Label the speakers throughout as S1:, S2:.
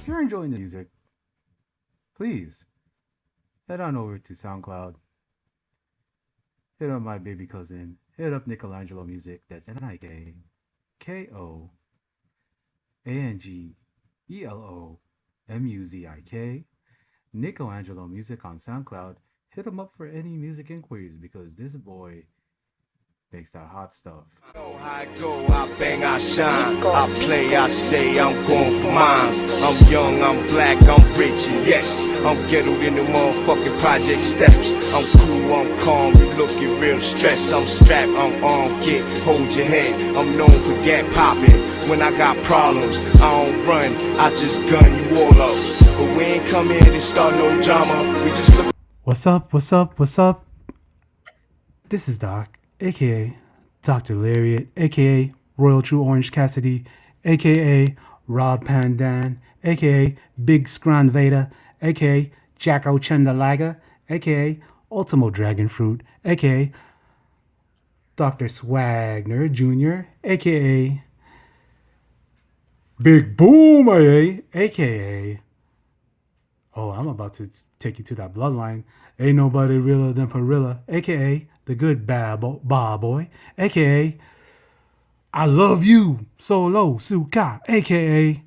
S1: If you're enjoying the music, please head on over to SoundCloud, hit up my baby cousin, hit up Nichelangelo Music, that's Nikaangelomuzik, Nichelangelo Music on SoundCloud. Hit him up for any music inquiries because this boy makes that hot stuff.
S2: I go, I bang, I shine, I play, I stay, I'm going for mines. I'm young, I'm black, I'm rich, and yes, I'm ghettoed in the motherfucking project steps. I'm cool, I'm calm, you looking real stressed. I'm strapped, I'm armed, kid, hold your head. I'm known for get popping. When I got problems, I don't run, I just gun you all up. But we ain't come here to start no drama, we just look.
S1: What's up? What's up? What's up? This is Doc, aka Dr. Lariat, aka Royal True Orange Cassidy, aka Rob Pandan, aka Big Scran Veda, aka Jacko Chendalaga, aka Ultimo Dragon Fruit, aka Dr. Swagner Jr., aka Big Boom, aka oh, I'm about to take you to that bloodline. Ain't nobody realer than Perilla, aka the good bad boy, aka I love you, Solo Suka, aka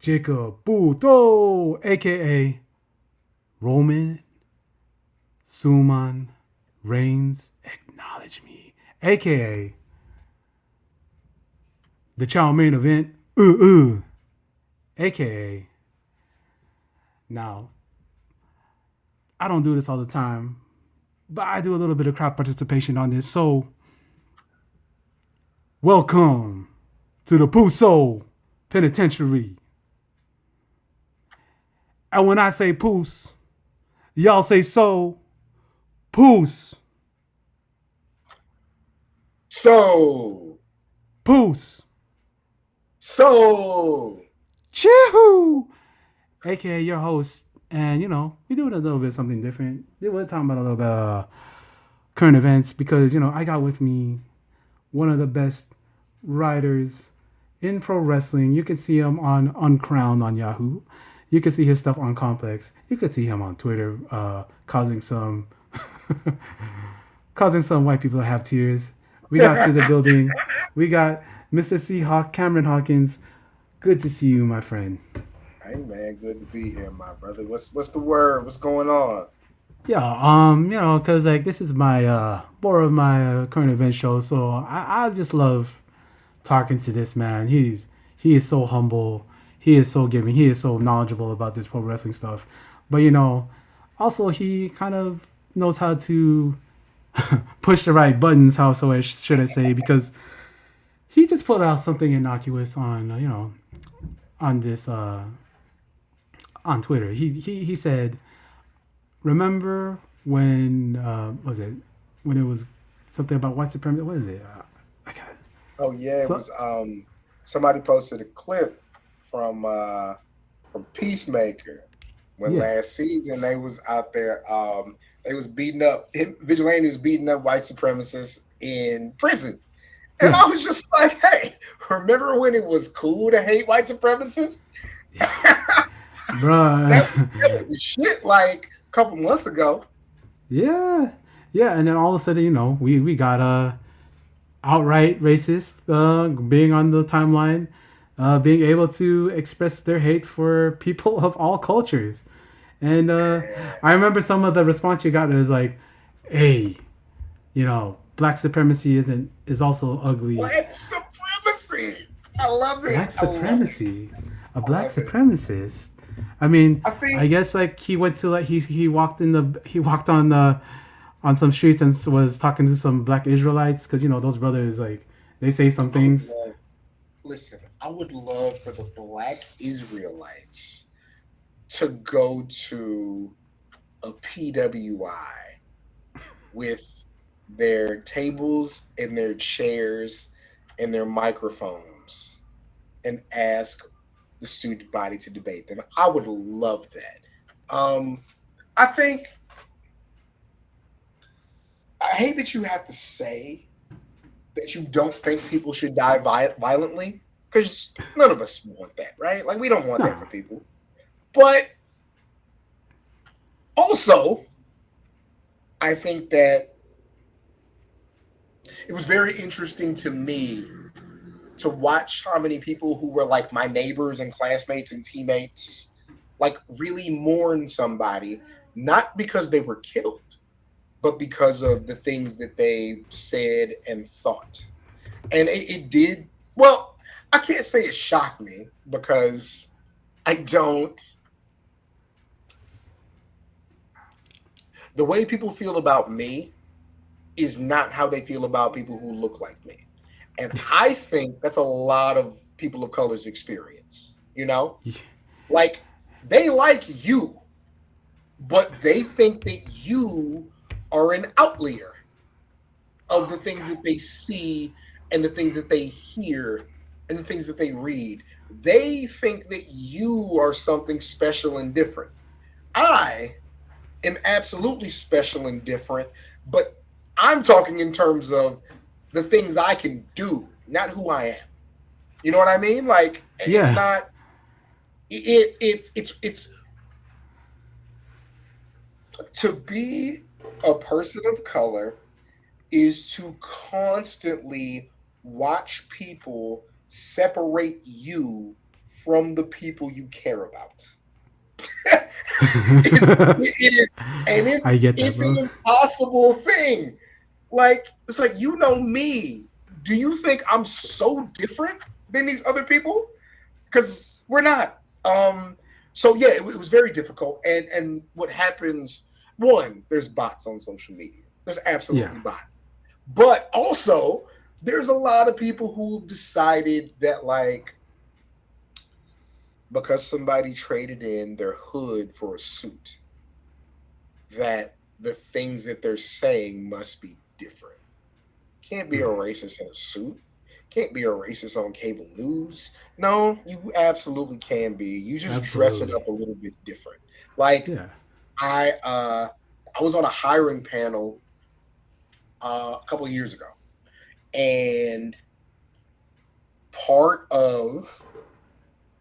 S1: Jacob Buto, aka Roman Suman Reigns, acknowledge me, aka the Chow main event, aka now I don't do this all the time, but I do a little bit of crowd participation on this. So, welcome to the Puso Penitentiary. And when I say Poos, y'all say so. Poos.
S3: So.
S1: Poos.
S3: So.
S1: Chihoo. AKA your host. And, you know, we doing a little bit of something different. We're talking about a little bit of current events because, you know, I got with me one of the best writers in pro wrestling. You can see him on Uncrowned on Yahoo. You can see his stuff on Complex. You can see him on Twitter, causing some white people to have tears. We got to the building. We got Mr. Ceehawke, Cameron Hawkins. Good to see you, my friend.
S3: Hey man, good to be here, my brother. What's the word? What's going on?
S1: Yeah, you know, cause like this is my more of my current event show, so I just love talking to this man. He is so humble. He is so giving. He is so knowledgeable about this pro wrestling stuff. But you know, also he kind of knows how to push the right buttons. How so I should I say? Because he just put out something innocuous on you know on this on Twitter. He said, "Remember when was it when it was something about white supremacy? What is it? I got it.
S3: Oh yeah, it
S1: So,
S3: was somebody posted a clip from Peacemaker when
S1: yeah,
S3: last season they was out there they was beating up vigilante was beating up white supremacists in prison. And
S1: yeah,
S3: I was just like, hey, remember when it was cool to hate white supremacists?
S1: bruh.
S3: That was the shit like a couple months ago.
S1: Yeah, yeah, and then all of a sudden, you know, we got outright racist being on the timeline, being able to express their hate for people of all cultures, and I remember some of the response you got was like, "Hey, you know, black supremacy is also ugly.
S3: White supremacy. I love it.
S1: Black
S3: I love it.
S1: supremacy, a
S3: I
S1: black
S3: love it.
S1: supremacist." I mean,
S3: I
S1: I
S3: think
S1: guess like he went to like he walked in the he walked on some streets and was talking to some black Israelites because you know those brothers like they say some
S3: I would
S1: things.
S3: love, listen, I would love for the black Israelites to go to a PWI with their tables and their chairs and their microphones and ask the student body to debate them. I would love that. I think I hate that you have to say that you don't think people should die violently, because none of us want that, right? Like we don't want that
S1: No.
S3: for people. But also, I think that it was very interesting to me to watch how many people who were like my neighbors and classmates and teammates like really mourn somebody, not because they were killed, but because of the things that they said and thought. And it did, well, I can't say it shocked me because I don't. The way people feel about me is not how they feel about people who look like me. And I think that's a lot of people of color's experience, you know? Like they like you, but they think that you are an outlier of the things that they see and the things that they hear and the things that they read. They think that you are something special and different. I am absolutely special and different, but I'm talking in terms of the things I can do, not who I am. You know what I mean? Like it's
S1: Yeah.
S3: not it's to be a person of color is to constantly watch people separate you from the people you care about. It is, and
S1: I get that,
S3: it's
S1: bro.
S3: an impossible thing. Like it's like you know me. Do you think I'm so different than these other people? Because we're not. So yeah, it was very difficult. And what happens? One, there's bots on social media. There's
S1: Yeah.
S3: absolutely bots. But also, there's a lot of people who've decided that like because somebody traded in their hood for a suit, that the things that they're saying must be different. Can't be a racist in a suit. Can't be a racist on cable news. No, you absolutely can be. You just dress it
S1: Absolutely.
S3: up a little bit different. Like
S1: Yeah.
S3: I was on a hiring panel a couple of years ago, and part of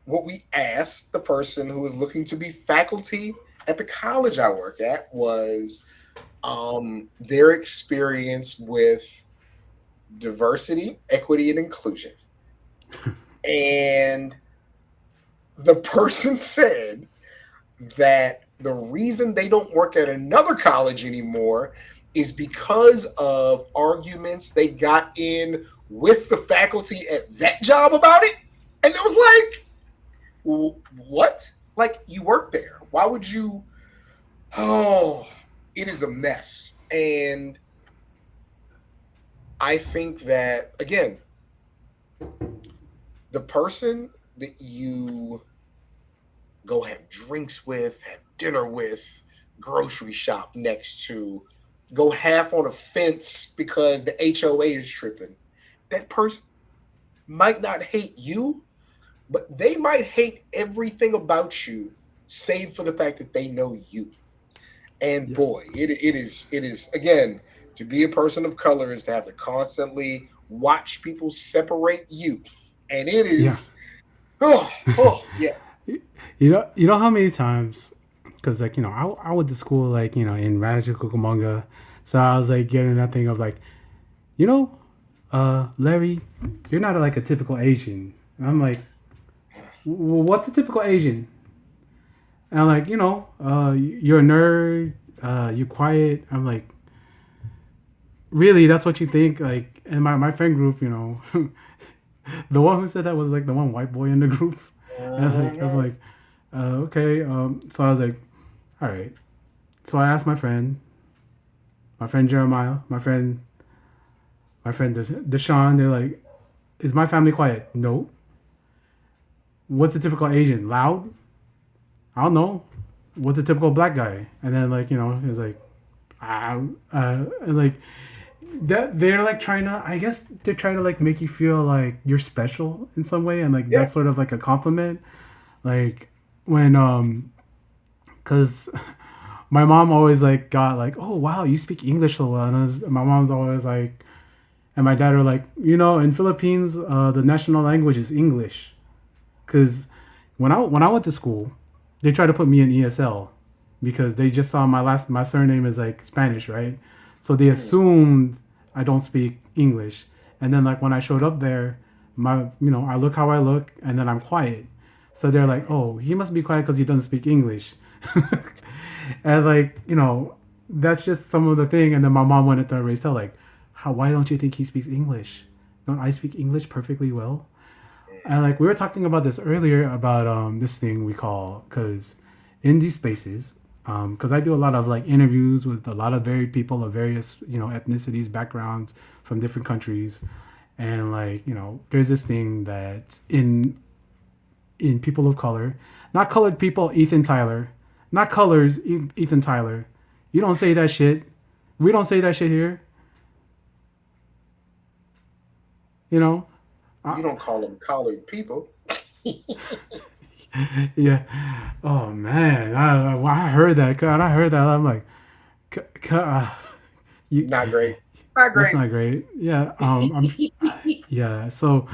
S3: what we asked the person who was looking to be faculty at the college I work at was their experience with diversity, equity, and inclusion. And the person said that the reason they don't work at another college anymore is because of arguments they got in with the faculty at that job about it. And it was like, what? Like, you work there. Why would you? Oh, it is a mess. And I think that, again, the person that you go have drinks with, have dinner with, grocery shop next to, go half on a fence because the HOA is tripping. That person might not hate you, but they might hate everything about you, save for the fact that they know you. And
S1: Yeah.
S3: boy, it is again to be a person of color is to have to constantly watch people separate you, and it
S1: Yeah.
S3: is oh yeah.
S1: You know how many times, because like I went to school like in Rancho Cucamonga, so I was like getting that thing of like, you know, Larry, you're not like a typical Asian. And I'm like, What's a typical Asian?" And I'm like, you're a nerd, you quiet. I'm like, really? That's what you think? Like, in my friend group, the one who said that was like the one white boy in the group. And I'm
S3: Mhm.
S1: like, okay. So I was like, all right. So I asked my friend Jeremiah, my friend Deshaun. They're like, is my family quiet? No. What's a typical Asian? Loud? I don't know. What's a typical black guy? And then like it's like, and like that they're like trying to. I guess they're trying to like make you feel like you're special in some way, and like
S3: Yeah.
S1: that's sort of like a compliment. Like when because my mom always like got like, oh wow, you speak English so well, and my mom's always like, And my dad are like, in Philippines, the national language is English. Because when I went to school, they tried to put me in ESL because they just saw my surname is like Spanish, right? So they assumed I don't speak English. And then like when I showed up there, I look how I look, and then I'm quiet. So they're like, oh, he must be quiet because he doesn't speak English. And like, that's just some of the thing. And then my mom went into raised hell like, why don't you think he speaks English? Don't I speak English perfectly well? And like we were talking about this earlier about this thing we call, because in these spaces, because I do a lot of like interviews with a lot of varied people of various ethnicities, backgrounds from different countries, and like there's this thing that in people of color, not colored people, Ethan Tyler, not colors, Ethan Tyler, you don't say that shit. We don't say that shit here. You know,
S3: You don't call them colored people.
S1: yeah. Oh man, I heard that. God, I heard that. I'm like, you,
S3: Not great. Not
S1: that's
S3: great.
S1: not great. Yeah. Yeah. So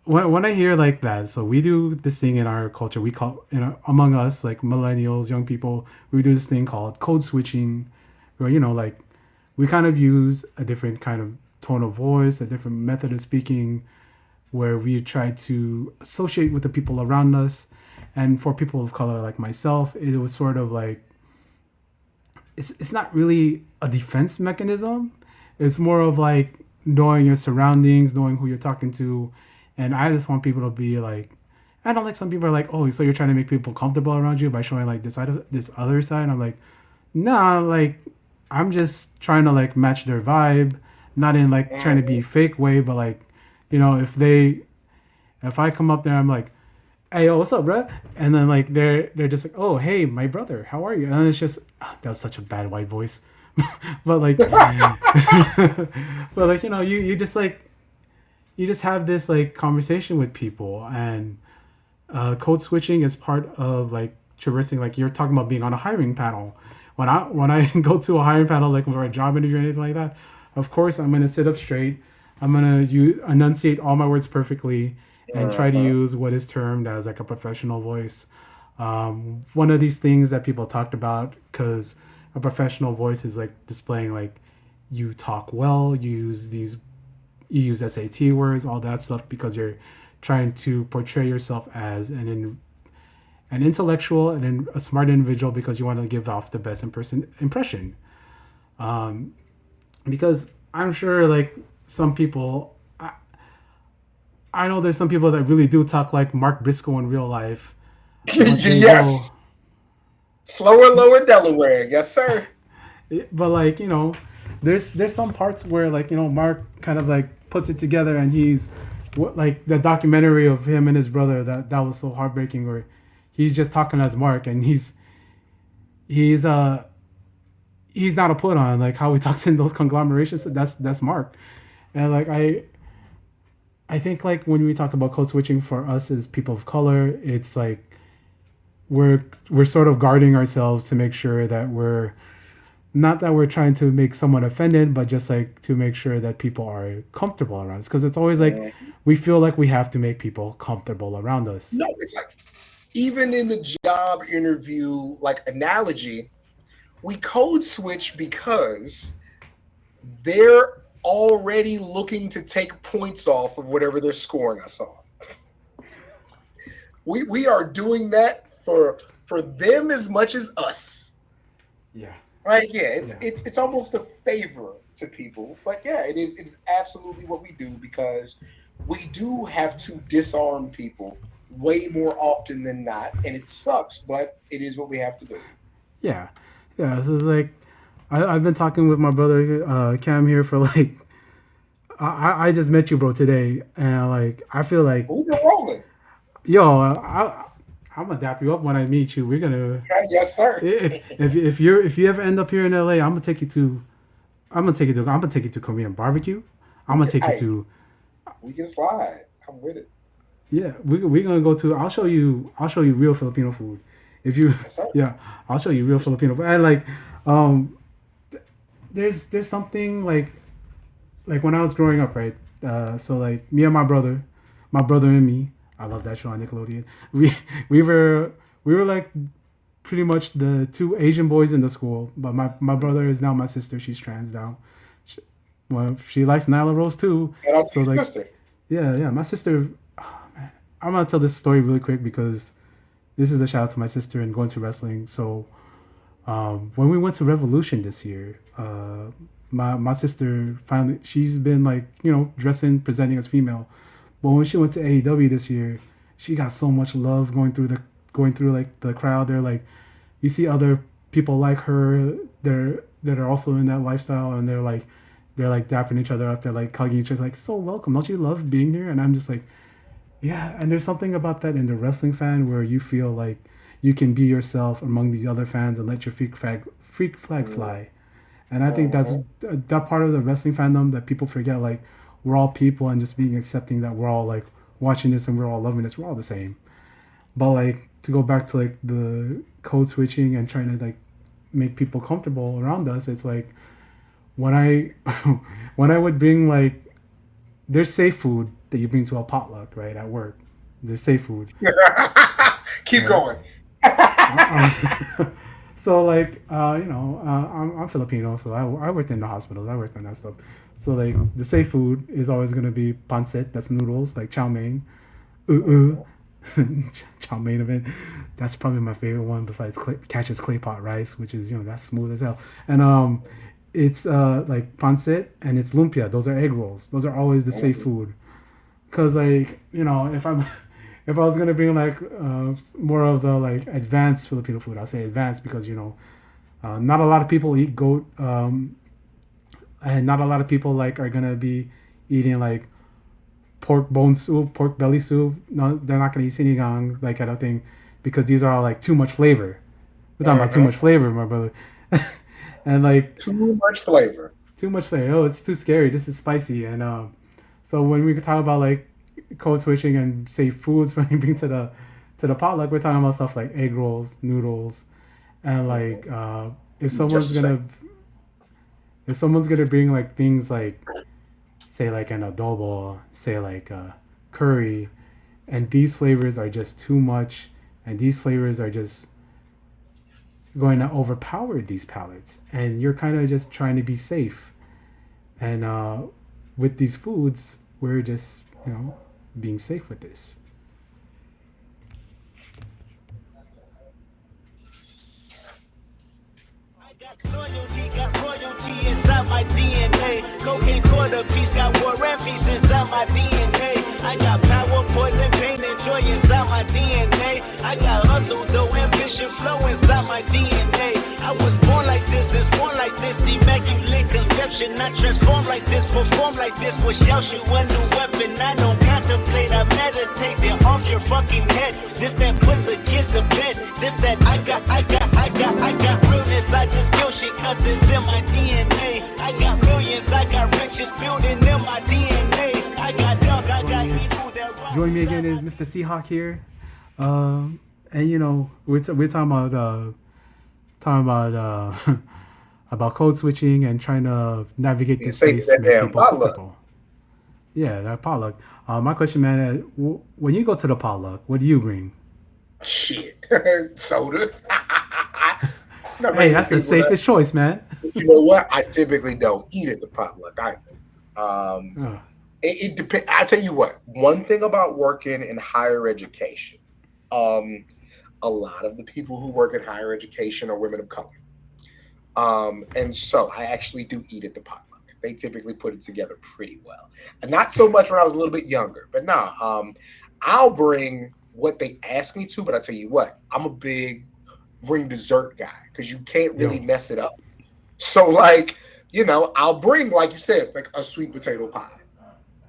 S1: when I hear like that, so we do this thing in our culture. We call among us like millennials, young people. We do this thing called code switching, where like we kind of use a different kind of tone of voice, a different method of speaking, where we try to associate with the people around us. And for people of color like myself, it was sort of like it's not really a defense mechanism. It's more of like knowing your surroundings, knowing who you're talking to. And I just want people to be like, I don't like some people are like, oh, so you're trying to make people comfortable around you by showing like this other side. And I'm like, nah, like I'm just trying to like match their vibe, not in like trying to be fake way, but like, if I come up there, I'm like, hey, yo, what's up, bro? And then like they're just like, oh, hey, my brother, how are you? And it's just that was such a bad white voice, but like, but like you just like you just have this like conversation with people, and code switching is part of like traversing. Like you're talking about being on a hiring panel. When I go to a hiring panel, like for a job interview or anything like that, of course I'm gonna sit up straight. I'm gonna enunciate all my words perfectly and try to use what is termed as like a professional voice. One of these things that people talked about, because a professional voice is like displaying like you talk well, you use SAT words, all that stuff, because you're trying to portray yourself as an intellectual and a smart individual because you want to give off the best impression. Because I'm sure like some people, I know there's some people that really do talk like Mark Briscoe in real life, but they
S3: Yes. Slower, lower Delaware. Yes, sir.
S1: but like there's some parts where like Mark kind of like puts it together, and he's like the documentary of him and his brother that was so heartbreaking, where he's just talking as Mark, and he's not a put on, like how he talks in those conglomerations. That's Mark. And like I think like when we talk about code switching for us as people of color, it's like we're sort of guarding ourselves to make sure that we're not that we're trying to make someone offended, but just like to make sure that people are comfortable around us, because it's always like we feel like we have to make people comfortable around us.
S3: No, it's like even in the job interview like analogy, we code switch because they're already looking to take points off of whatever they're scoring us on. We are doing that for them as much as us.
S1: Yeah.
S3: Right? Yeah, it's almost a favor to people. But yeah, it's absolutely what we do, because we do have to disarm people way more often than not, and it sucks, but it is what we have to do.
S1: Yeah. Yeah. So it's like I've been talking with my brother Cam here for like I just met you, bro, today, and like I feel like
S3: We've been rolling.
S1: yo, I'm gonna dap you up when I meet you. We're gonna
S3: Yeah, yes, sir.
S1: if you ever end up here in LA, I'm gonna take you to Korean barbecue. I'm gonna take you
S3: Hey,
S1: to
S3: we can slide. I'm with it.
S1: yeah. We're gonna go to. I'll show you real Filipino food. If you
S3: Yes, sir.
S1: yeah, I'll show you real Filipino food. And like there's something like like when I was growing up, right? So like me and my brother and me. I love that show on Nickelodeon. We we were we were like pretty much the two Asian boys in the school. But my brother is now my sister. She's trans now. She, well, she likes Nyla Rose too.
S3: And I'll
S1: So
S3: take your
S1: like,
S3: sister.
S1: yeah, my sister. Oh, man, I'm gonna tell this story really quick because this is a shout out to my sister and going to wrestling. So when we went to Revolution this year, my sister finally she's been like dressing presenting as female, but when she went to AEW this year, she got so much love going through like the crowd. They're like, you see other people like her, that are also in that lifestyle, and they're like dapping each other up, they're like hugging each other, like so welcome. Don't you love being here? And I'm just like, yeah. And there's something about that in the wrestling fan where you feel like you can be yourself among these other fans and let your freak flag fly. And I think that's
S3: Mm-hmm.
S1: that part of the wrestling fandom that people forget. Like we're all people, and just being accepting that we're all like watching this and we're all loving this. We're all the same. But like to go back to like the code switching and trying to like make people comfortable around us, it's like when I when I would bring like there's safe food that you bring to a potluck right at work. There's safe food,
S3: Keep
S1: right?
S3: going.
S1: So like I'm Filipino, so I worked in the hospitals. I worked on that stuff. So like the safe food is always gonna be pancit. That's noodles like chow mein. Uh,
S3: Mhm.
S1: chow mein event. That's probably my favorite one besides Catch's clay pot rice, which is that's smooth as hell. And it's like pancit and it's lumpia. Those are egg rolls. Those are always the safe
S3: Mhm.
S1: food. Cause like if I'm if I was gonna bring like more of the like advanced Filipino food, I'll say advanced because not a lot of people eat goat, and not a lot of people like are gonna be eating like pork bone soup, pork belly soup. No, they're not gonna eat sinigang like kind of thing because these are all like too much flavor. We're talking about too
S3: Mhm.
S1: much flavor, my brother, and like
S3: Too much flavor.
S1: too much flavor. Oh, it's too scary. This is spicy, and so when we talk about like code switching and say foods when you bring to the potluck, we're talking about stuff like egg rolls, noodles, and
S3: Mhm.
S1: like if someone's
S3: Just the same.
S1: gonna if someone's gonna bring like things like say like an adobo, say like curry, and these flavors are just too much, and these flavors are just going to overpower these palates, and you're kind of just trying to be safe, and with these foods, we're just being safe with this.
S4: Got royalty inside my DNA. Cocaine quarter piece, got war and peace inside my DNA. I got power, poison, pain, and joy inside my DNA. I got hustle, though, ambition, flow inside my DNA. I was born like this born like this. Immaculate conception. I transform like this, perform like this. Will shout you a new weapon. I don't contemplate, I meditate. They're off your fucking head. This that puts the kids to bed. This that I got realness. I just kill shit cause it's in my DNA. I got millions, I got riches building in my DNA. I got dog, I
S1: Join
S4: got
S1: me,
S4: evil that run
S1: join me again
S4: inside
S1: is
S4: my
S1: Mr. Ceehawke here, and we're talking about about code switching and trying to navigate
S3: Being
S1: this
S3: safe in
S1: space,
S3: that
S1: make
S3: damn
S1: people
S3: potluck.
S1: comfortable. Yeah, that potluck. My question, man, when you go to the potluck, what do you bring?
S3: Shit. Soda. Not
S1: Hey,
S3: many
S1: that's the
S3: people that.
S1: safest choice, man.
S3: But you know what? I typically don't eat at the potluck either.
S1: Oh,
S3: It depends. I tell you what. One thing about working in higher education, um, a lot of the people who work in higher education are women of color. And so I actually do eat at the potluck. They typically put it together pretty well. And not so much when I was a little bit younger, but nah, I'll bring what they ask me to, but I tell you what, I'm a big bring dessert guy because you can't really
S1: yo,
S3: mess it up. So like, I'll bring, like you said, like a sweet potato pie.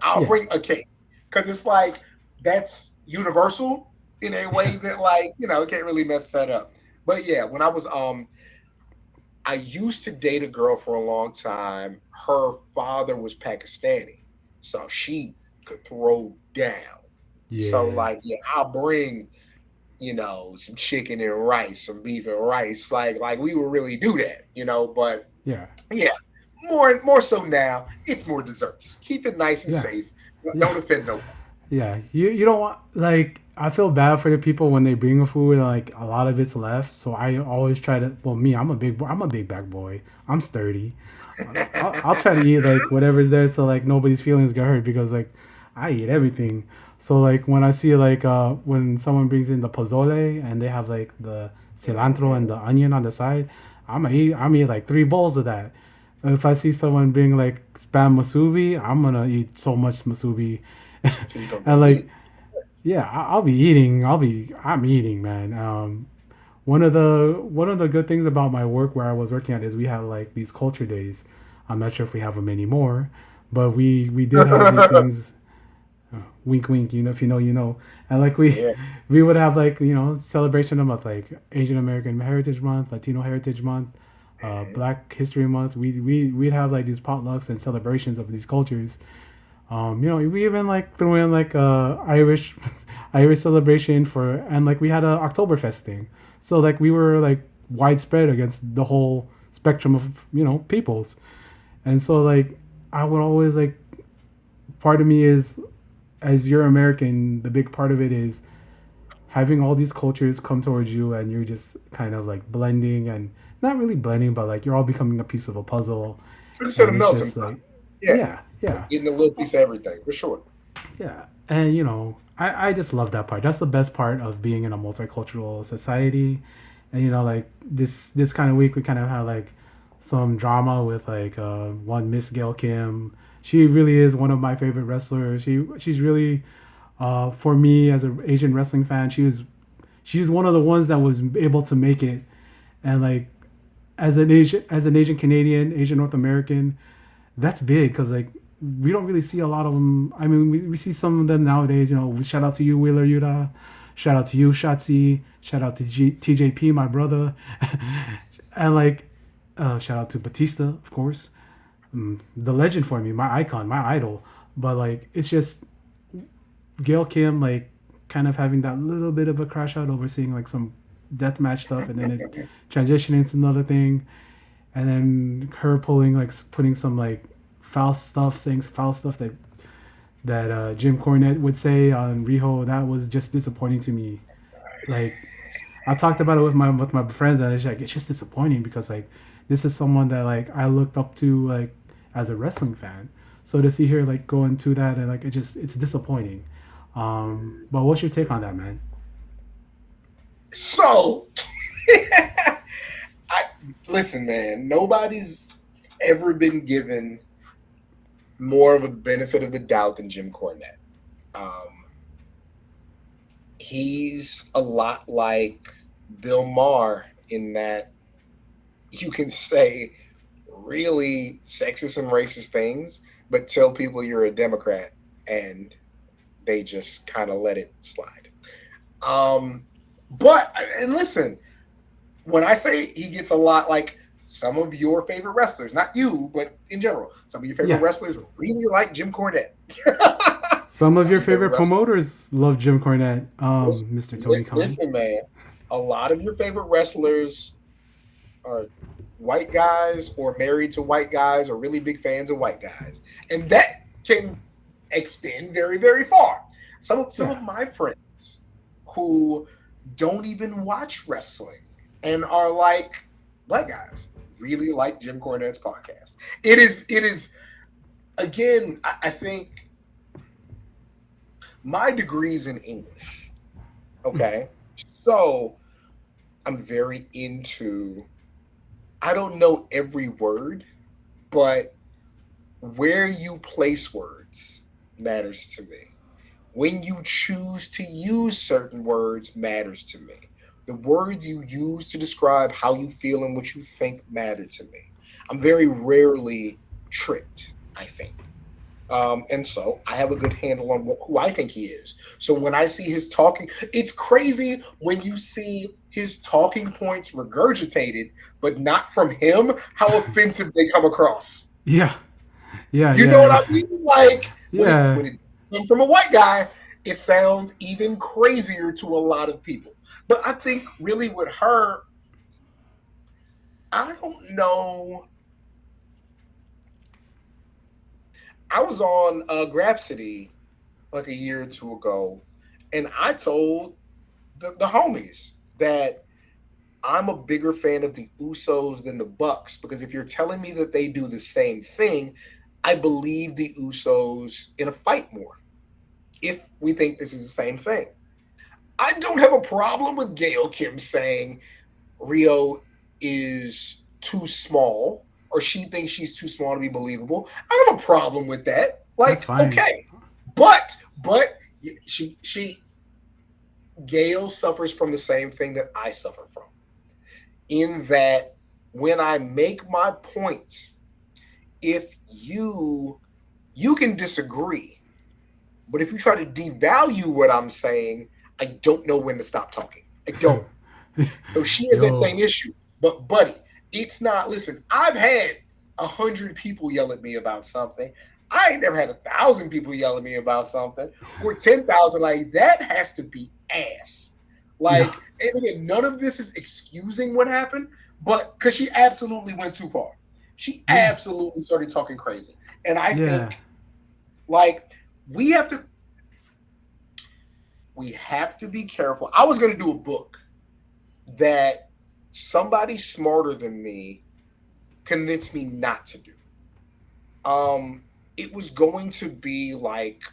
S3: I'll
S1: yeah,
S3: bring a cake because it's like that's universal in a way that like, can't really mess that up. But yeah, when I used to date a girl for a long time. Her father was Pakistani, so she could throw down. So
S1: yeah,
S3: like, yeah, I'll bring some chicken and rice, some beef and rice. Like we would really do that. But
S1: yeah.
S3: yeah, more so now. It's more desserts. Keep it nice and
S1: Yeah,
S3: safe.
S1: yeah,
S3: Don't offend nobody.
S1: yeah. You don't want like I feel bad for the people when they bring food and like a lot of it's left. So I always try to. Well, me, I'm a big I'm a big back boy. I'm sturdy. I'll try to eat like whatever's there so like nobody's feelings get hurt because like I eat everything. So like when I see like when someone brings in the pozole and they have like the cilantro and the onion on the side, I'm eat like 3 bowls of that. If I see someone bring like spam masubi, I'm gonna eat so much masubi,
S3: So you're gonna
S1: and
S3: eat
S1: like
S3: it.
S1: yeah, I'll be eating. I'm eating, man. One of the good things about my work where I was working at is we have like these culture days. I'm not sure if we have them anymore, but we did have these things. Wink, wink. You know, if you know, you know. And like we
S3: Yeah.
S1: we would have like celebration of month like Asian American Heritage Month, Latino Heritage Month, Black History Month. We'd have like these potlucks and celebrations of these cultures. We even like threw in like Irish Irish celebration for and like we had a Oktoberfest thing. So like we were like widespread against the whole spectrum of peoples. And so like I would always like part of me is as you're American, the big part of it is having all these cultures come towards you and you're just kind of like blending and not really blending but like you're all becoming a piece of a puzzle
S3: So you said a
S1: and it's
S3: melting
S1: just
S3: pot.
S1: like
S3: Yeah.
S1: yeah, yeah.
S3: Getting a little piece of everything for sure.
S1: Yeah, and I just love that part. That's the best part of being in a multicultural society. And like this kind of week, we kind of had like some drama with like one Miss Gail Kim. She really is one of my favorite wrestlers. She's really for me as an Asian wrestling fan. She's one of the ones that was able to make it, and like as an Asian Canadian, Asian North American, that's big because like we don't really see a lot of them. I mean, we see some of them nowadays. Shout out to you, Wheeler Yuta. Shout out to you, Shotzi. Shout out to TJP, my brother, and like shout out to Batista, of course, the legend for me, my icon, my idol. But like, it's just Gail Kim, like, kind of having that little bit of a crash out over seeing like some deathmatch stuff, and then it transitioning into another thing, and then her putting some like foul stuff, saying foul stuff that Jim Cornette would say on Riho. That was just disappointing to me. Like I talked about it with my friends, and it's just disappointing because like this is someone that like I looked up to like as a wrestling fan. So to see her like go into that and like it's disappointing. But what's your take on that, man?
S3: So, I listen, man. Nobody's ever been given more of a benefit of the doubt than Jim Cornette. Um, he's a lot like Bill Maher in that you can say really sexist and racist things, but tell people you're a Democrat and they just kind of let it slide. Um, but and listen, when I say he gets a lot like some of your favorite wrestlers, not you, but in general, some of your favorite
S1: Yeah.
S3: wrestlers really like Jim Cornette.
S1: Some of your
S3: Your favorite
S1: favorite
S3: wrestlers.
S1: promoters love Jim Cornette, Mr. Tony Khan.
S3: Listen, man, a lot of your favorite wrestlers are white guys or married to white guys or really big fans of white guys, and that can extend very, very far. Some
S1: Yeah.
S3: of my friends who don't even watch wrestling and are like black guys really like Jim Cornette's podcast. It is again. I think my degree's in English. Okay, so I'm very into. I don't know every word, but where you place words matters to me. When you choose to use certain words matters to me. The words you use to describe how you feel and what you think matter to me. I'm very rarely tricked, I think. And so I have a good handle on who I think he is. So when I see his talking, it's crazy when you see his talking points regurgitated, but not from him, how offensive they come across.
S1: Yeah. Yeah.
S3: You know what
S1: Yeah.
S3: I mean? Like
S1: Yeah.
S3: when it comes from a white guy, it sounds even crazier to a lot of people. But I think really with her, I don't know I was on Grapsity like a year or two ago, and I told the homies that I'm a bigger fan of the Usos than the Bucks because if you're telling me that they do the same thing, I believe the Usos in a fight more. If we think this is the same thing, I don't have a problem with Gail Kim saying Rio is too small or she thinks she's too small to be believable. I don't have a problem with that.
S1: That's
S3: Like,
S1: fine.
S3: okay, but she Gail suffers from the same thing that I suffer from. In that when I make my point, if you can disagree, but if you try to devalue what I'm saying, I don't know when to stop talking. I don't. So she has that
S1: Yo,
S3: same issue. But buddy, it's not. Listen, I've had 100 people yell at me about something. I ain't never had 1,000 people yell at me about something, or 10,000. Like that has to be ass.
S1: yeah,
S3: Like, and again, none of this is excusing what happened, but because she absolutely went too far. She
S1: yeah,
S3: absolutely started talking crazy, and I
S1: yeah,
S3: think like we have to we have to be careful. I was going to do a book that somebody smarter than me convinced me not to do. It was going to be like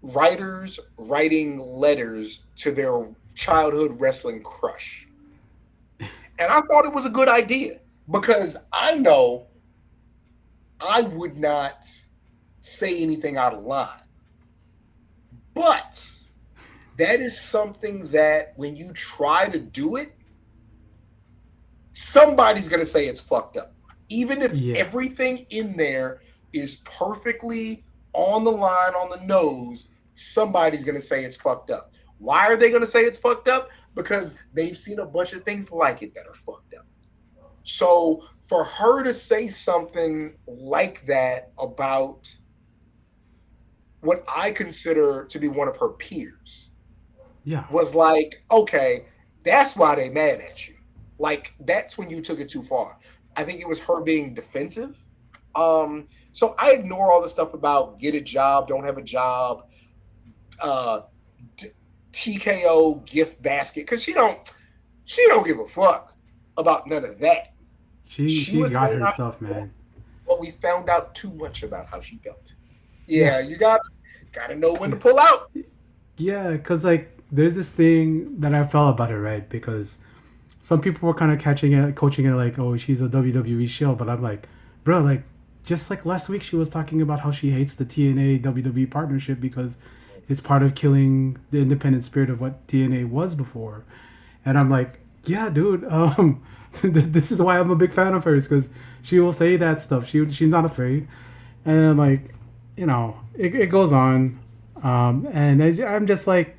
S3: writers writing letters to their childhood wrestling crush. And I thought it was a good idea because I know I would not say anything out of line. But that is something that when you try to do it, somebody's going to say it's fucked up. Even if
S1: yeah,
S3: everything in there is perfectly on the line, on the nose, somebody's going to say it's fucked up. Why are they going to say it's fucked up? Because they've seen a bunch of things like it that are fucked up. So for her to say something like that about what I consider to be one of her peers
S1: yeah.
S3: was like, okay, that's why they mad at you. Like that's when you took it too far. I think it was her being defensive. So I ignore all the stuff about get a job, don't have a job, uh, TKO gift basket because she don't give a fuck about none of that. She
S1: She
S3: was
S1: got
S3: saying
S1: her
S3: how she
S1: stuff,
S3: felt,
S1: man.
S3: but we found out too much about how she felt.
S1: Yeah,
S3: Yeah, you gotta know when to
S1: yeah,
S3: pull out.
S1: yeah. Cause like there's this thing that I felt about it, right? Because some people were kind of catching it, coaching it like, oh, she's a WWE shill, but I'm like, bro, like, just like last week she was talking about how she hates the TNA WWE partnership because it's part of killing the independent spirit of what TNA was before, and I'm like, yeah, dude, this is why I'm a big fan of hers because she will say that stuff. She's not afraid, and like, it goes on, and I'm just like,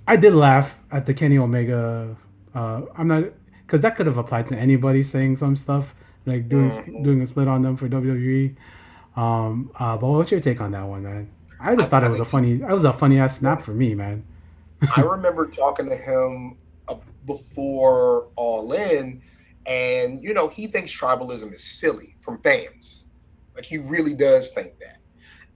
S1: I did laugh at the Kenny Omega. I'm not because that could have applied to anybody saying some stuff like
S3: Mhm.
S1: doing a split on them for WWE. But what's your take on that one, man? I just thought it
S3: I
S1: was a
S3: think
S1: funny. It was a funny ass snap for me, man.
S3: I remember talking to him before All In, and he thinks tribalism is silly from fans. Like he really does think that.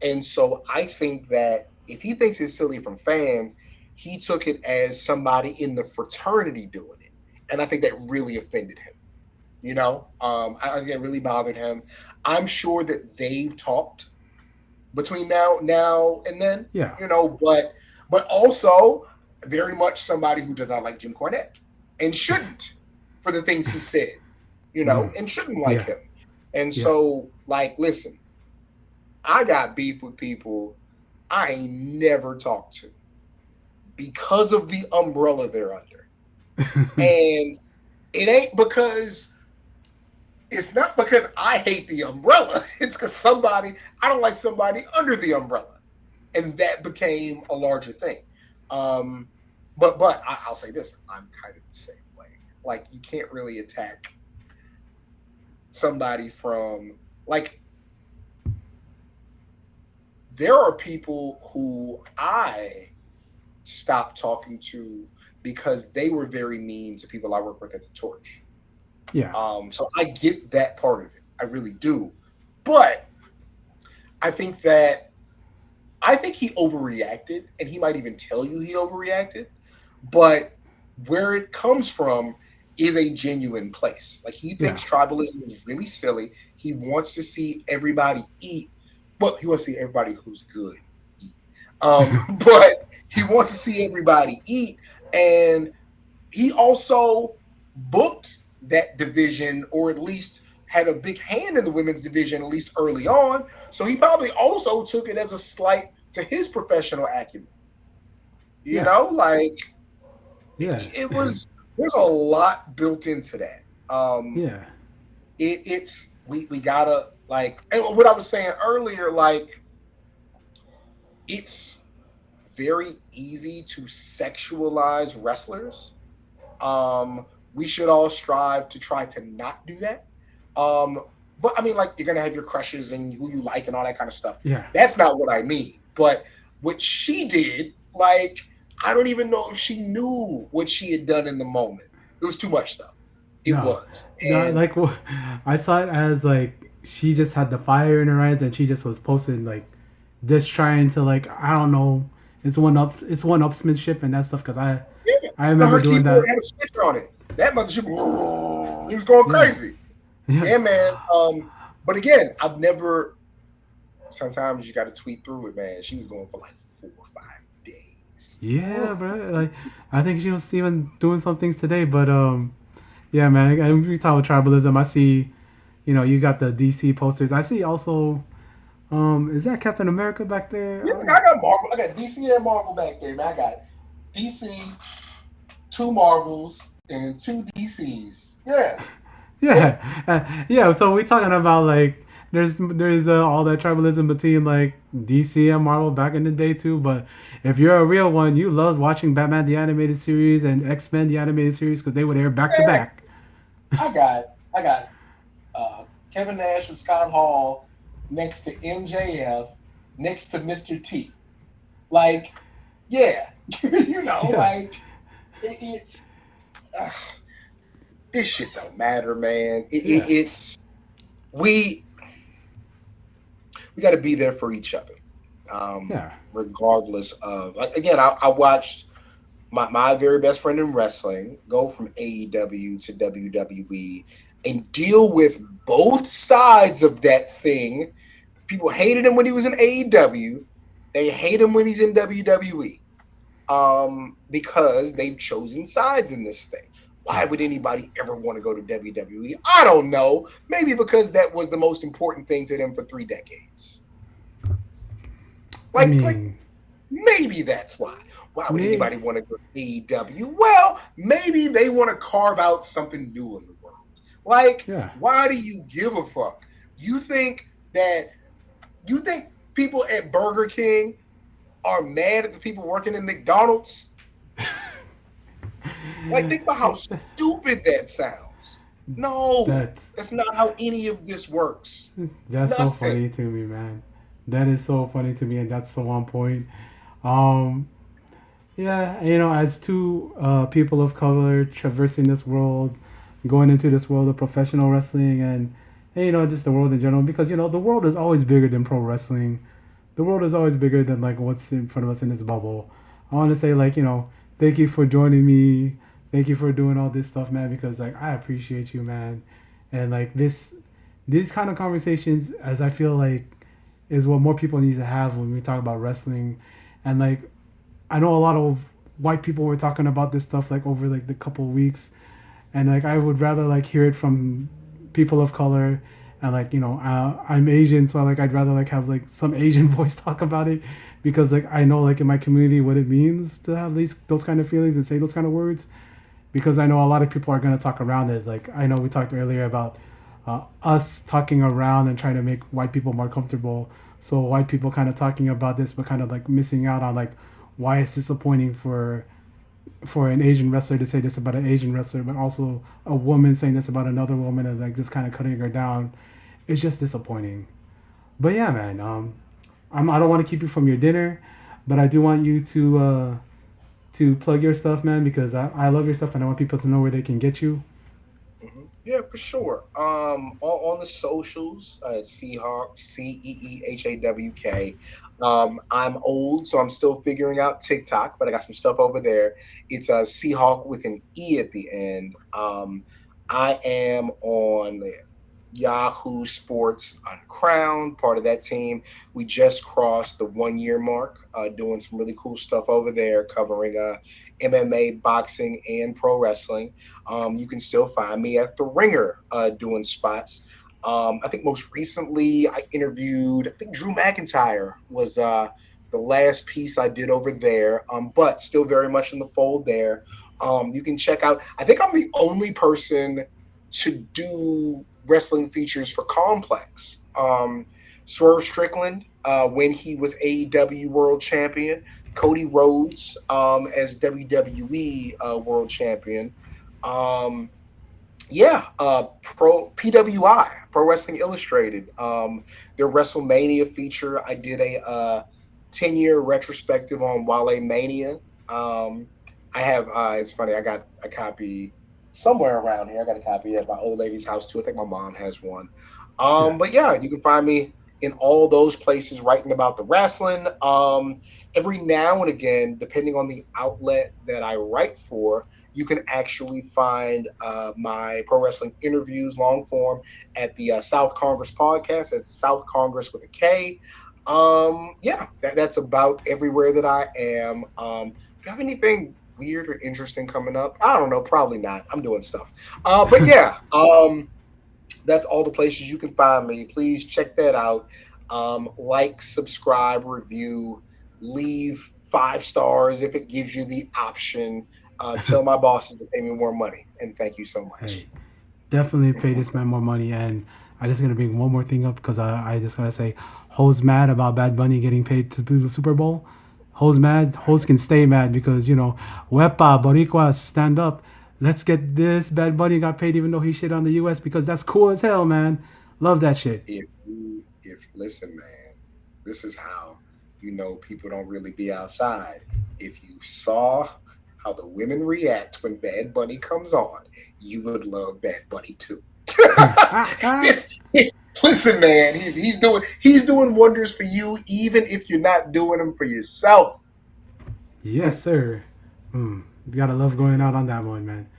S3: And so I think that if he thinks it's silly from fans, he took it as somebody in the fraternity doing it, and I think that really offended him. I think it really bothered him. I'm sure that they've talked between now and then,
S1: Yeah.
S3: but also very much somebody who does not like Jim Cornette and shouldn't for the things he said,
S1: Mm.
S3: and shouldn't like
S1: Yeah.
S3: him. And
S1: Yeah.
S3: so, like, listen, I got beef with people I ain't never talked to because of the umbrella they're under. And it ain't because it's not because I hate the umbrella. It's because I don't like somebody under the umbrella. And that became a larger thing. Um, but I'll say this: I'm kind of the same way. Like you can't really attack somebody from like there are people who I stopped talking to because they were very mean to people I work with at the Torch.
S1: Yeah.
S3: So I get that part of it. I really do. But I think that I think he overreacted, and he might even tell you he overreacted. But where it comes from is a genuine place. Like he
S1: Yeah.
S3: thinks tribalism is really silly. He wants to see everybody eat. Well, he wants to see everybody who's good eat. But he wants to see everybody eat, and he also booked that division, or at least had a big hand in the women's division, at least early on. So he probably also took it as a slight to his professional acumen. You
S1: Yeah.
S3: know, like
S1: Yeah.
S3: it was. There's a lot built into that.
S1: Yeah.
S3: It's we gotta like, and what I was saying earlier, like it's very easy to sexualize wrestlers. We should all strive to try to not do that. Um, but I mean, like, you're gonna have your crushes and who you like and all that kind of stuff.
S1: Yeah.
S3: That's not what I mean. But what she did, like, I don't even know if she knew what she had done in the moment. It was too much stuff. It
S1: No.
S3: was.
S1: No,
S3: And
S1: like I saw it as like she just had the fire in her eyes and she just was posting like this trying to like I don't know it's one upsmanship and that stuff because
S3: yeah,
S1: I
S3: no,
S1: remember
S3: her
S1: doing
S3: keyboard
S1: that.
S3: had a switch on it. That mothership, he was going
S1: Yeah.
S3: crazy.
S1: Yeah.
S3: Yeah, man. But again, I've never. Sometimes you got to tweet through it, man. She was going for like 4 or 5 days.
S1: Yeah, bro. Like I think she was even doing some things today, but yeah, man. And we talk about tribalism. I see, you got the DC posters. I see also, is that Captain America back there?
S3: Yeah, I got Marvel. I got DC and Marvel back there, man. I got DC, 2 Marvels, and 2 DCs. Yeah.
S1: Yeah, yeah. So we talking about like there's all that tribalism between like DC and Marvel back in the day too. But if you're a real one, you loved watching Batman the animated series and X-Men the animated series because they were there back to
S3: Man,
S1: back.
S3: I got Kevin Nash and Scott Hall next to MJF, next to Mr. T. Like, yeah,
S1: Yeah,
S3: like it's this shit don't matter, man.
S1: yeah,
S3: It's we we got to be there for each other,
S1: yeah,
S3: regardless of. Like, again, I watched my very best friend in wrestling go from AEW to WWE and deal with both sides of that thing. People hated him when he was in AEW. They hate him when he's in WWE, because they've chosen sides in this thing. Why would anybody ever want to go to WWE? I don't know. Maybe because that was the most important thing to them for 3 decades.
S1: I
S3: Like
S1: mean,
S3: maybe that's why. Why would
S1: me,
S3: anybody want to go to AEW? Well, maybe they want to carve out something new in the world. Like,
S1: yeah,
S3: why do you give a fuck? You think that you think people at Burger King are mad at the people working in McDonald's? Like, think about how stupid that sounds. No,
S1: that's
S3: that's not how any of this works.
S1: that's so
S3: Nothing.
S1: funny to me, man. That is so funny to me, and that's so on point. Um, Yeah, as two people of color traversing this world, going into this world of professional wrestling and just the world in general, because, the world is always bigger than pro wrestling. The world is always bigger than, like, what's in front of us in this bubble. I want to say, like, thank you for joining me. Thank you for doing all this stuff, man, because, like, I appreciate you, man. And, like, these kind of conversations, as I feel like, is what more people need to have when we talk about wrestling. And, like, I know a lot of white people were talking about this stuff like over like the couple of weeks, and like I would rather like hear it from people of color, and like I'm Asian, so like I'd rather like have like some Asian voice talk about it, because like I know like in my community what it means to have those kind of feelings and say those kind of words, because I know a lot of people are gonna talk around it. Like I know we talked earlier about us talking around and trying to make white people more comfortable. So white people kind of talking about this, but kind of like missing out on like why it's disappointing for an Asian wrestler to say this about an Asian wrestler, but also a woman saying this about another woman and like just kind of cutting her down. It's just disappointing. But yeah, man. I don't want to keep you from your dinner, but I do want you to plug your stuff, man, because I love your stuff and I want people to know where they can get you.
S3: Mm-hmm. Yeah, for sure. On the socials, it's Ceehawk, Ceehawk. I'm old, so I'm still figuring out TikTok, but I got some stuff over there. It's a Seahawk with an E at the end. I am on Yahoo Sports Uncrowned, part of that team. We just crossed the 1 year mark, doing some really cool stuff over there, covering MMA, boxing, and pro wrestling. You can still find me at The Ringer doing spots. I think most recently I interviewed, I think Drew McIntyre was the last piece I did over there, but still very much in the fold there. You can check out, I think I'm the only person to do wrestling features for Complex. Swerve Strickland, when he was AEW World Champion, Cody Rhodes as WWE World Champion. Pro PWI, Pro Wrestling Illustrated. Their WrestleMania feature. I did a 10-year retrospective on Wale Mania. I have. It's funny. I got a copy somewhere around here. I got a copy at my old lady's house too. I think my mom has one. But yeah, you can find me in all those places writing about the wrestling. Every now and again, depending on the outlet that I write for, you can actually find my pro wrestling interviews long form at the South Congress podcast. That's South Congress with a K. That's about everywhere that I am. Do you have anything weird or interesting coming up? I don't know. Probably not. I'm doing stuff. But yeah, that's all the places you can find me. Please check that out. Like, subscribe, review, leave 5 stars if it gives you the option. Tell my bosses to pay me more money. And thank you so much.
S1: Hey, definitely pay this man more money. And I just gonna bring one more thing up because I just gotta say, Ho's mad about Bad Bunny getting paid to do the Super Bowl. Ho's mad. Ho's can stay mad because, Wepa, Boricua, stand up. Let's get this. Bad Bunny got paid even though he shit on the U.S. because that's cool as hell, man. Love that shit.
S3: Listen, man, this is how people don't really be outside. If you saw how the women react when Bad Bunny comes on, you would love Bad Bunny too. Listen, man, he's doing wonders for you, even if you're not doing them for yourself.
S1: Yes, sir. You gotta love going out on that one, man.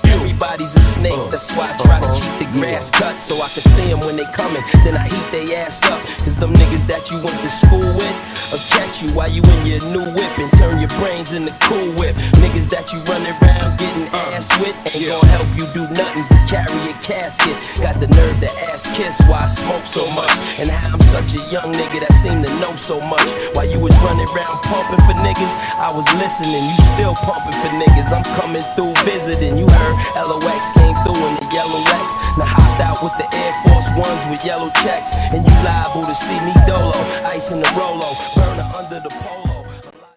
S5: Everybody's a snake, that's why I try to keep the grass cut so I can see them when they coming. Then I heat they ass up, cause them niggas that you went to school with will catch you while you in your new whip and turn your brains into Cool Whip. Niggas that you running around getting ass with ain't gonna help you do nothing but carry a casket. Got the nerve to ask Kiss why I smoke so much, and how I'm such a young nigga that seem to know so much. While you was running around pumping for niggas, I was listening, you still pumping for niggas. I'm coming through visiting, you heard LOX came through in the yellow X. Now hopped out with the Air Force Ones with yellow checks, and you liable to see me dolo, ice in the Rolo, burner under the polo.